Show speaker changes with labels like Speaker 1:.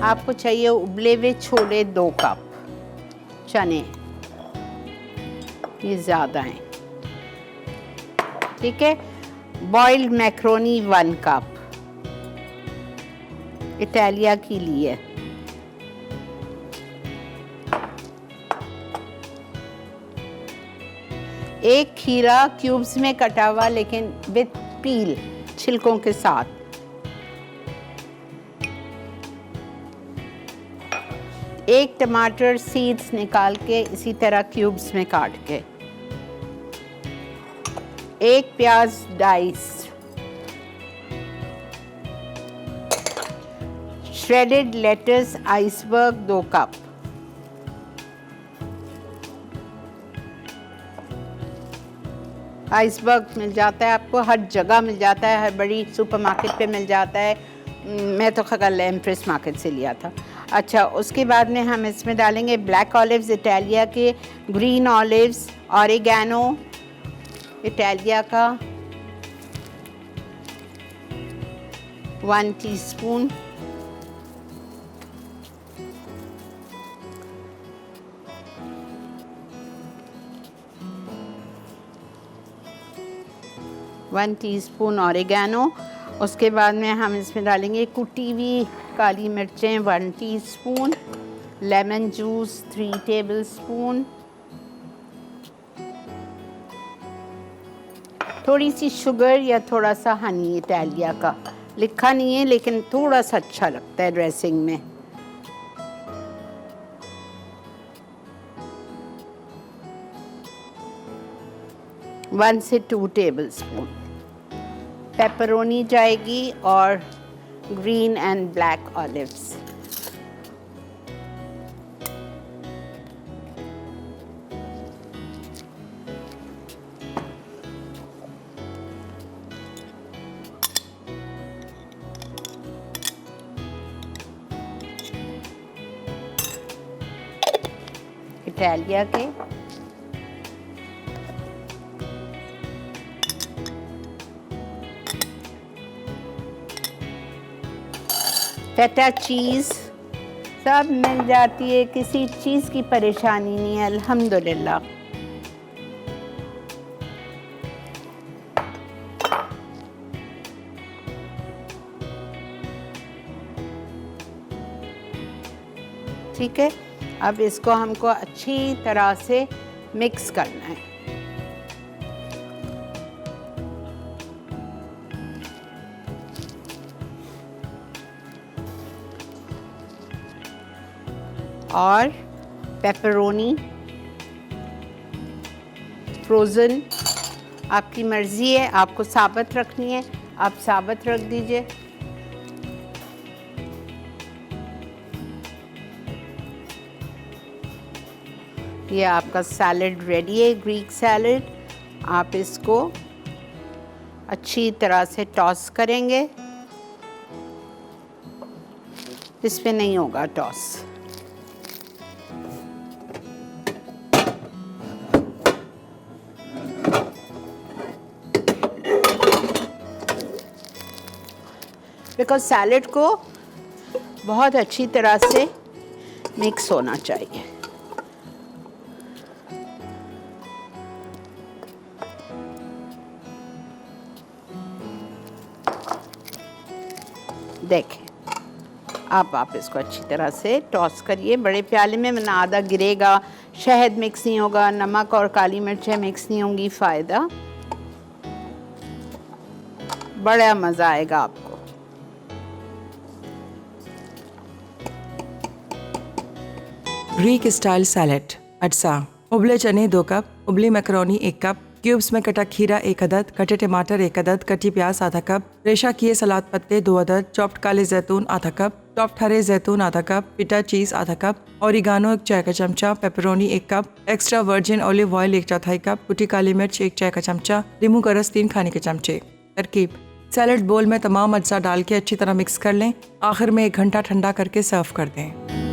Speaker 1: आपको चाहिए उबले हुए छोले 2 कप, चने ये ज़्यादा हैं, ठीक है। बॉइल्ड मैक्रोनी 1 कप, इटालिया के लिए। एक खीरा क्यूब्स में कटा हुआ लेकिन विद पील, छिलकों के साथ। एक टमाटर सीड्स निकाल के इसी तरह क्यूब्स में काट के। एक प्याज dice, shredded lettuce iceberg 2 cup, iceberg मिल जाता है आपको, हर जगह मिल जाता है, हर बड़ी सुपरमार्केट पे मिल जाता है। मैं तो कल एम्प्रेस मार्केट से लिया था। अच्छा, उसके बाद में हम इसमें डालेंगे ब्लैक ऑलिव्स इटालिया के, ग्रीन ऑलिव्स, ऑरिगैनो इटालिया का 1 टीस्पून, वन टीस्पून ऑरिगैनो। उसके बाद में हम इसमें डालेंगे कुटी हुई काली मिर्चें 1 टीस्पून, लेमन जूस 3 टेबलस्पून, थोड़ी सी शुगर या थोड़ा सा हनी इटालिया का, लिखा नहीं है लेकिन थोड़ा सा अच्छा लगता है ड्रेसिंग में। वन से 2 टेबलस्पून। पेपरोनी जाएगी और green and black olives. Italia के फेटा चीज़ सब मिल जाती है, किसी चीज़ की परेशानी नहीं है अल्हम्दुलिल्लाह। ठीक है, अब इसको हमको अच्छी तरह से मिक्स करना है। और पेपरोनी फ्रोज़न आपकी मर्ज़ी है, आपको साबुत रखनी है आप साबुत रख दीजिए। ये आपका सैलड रेडी है, ग्रीक सैलड। आप इसको अच्छी तरह से टॉस करेंगे, इसमें नहीं होगा टॉस। बिकॉज सैलड को बहुत अच्छी तरह से मिक्स होना चाहिए। देखें, अब आप इसको अच्छी तरह से टॉस करिए बड़े प्याले में, वरना आधा गिरेगा, शहद मिक्स नहीं होगा, नमक और काली मिर्चें मिक्स नहीं होंगी, फ़ायदा बड़ा मज़ा आएगा आपको।
Speaker 2: Greek style salad. अज्जा: उबले चने 2 कप, उबली मैकरोनी 1 कप, क्यूब्स में कटा खीरा 1 अदद, कटे टमाटर 1 अदद, कटी प्याज आधा कप, रेशा किए सलाद पत्ते 2 अदद, चॉप्ड काले जैतून आधा कप, चॉप्ड हरे जैतून आधा कप, पिटा चीज़ आधा कप, ओरिगानो 1 चाय का चमचा, pepperoni 1 cup, extra virgin olive oil 1/4 cup, कुटी काली मिर्च 1 चाय का चमचा, लींबू का रस 3 खाने के चमचे। तरकीब: सैलड बोल में तमाम अज्जा डाल के अच्छी तरह मिक्स कर लें। आखिर में 1 घंटा ठंडा करके सर्व कर दें।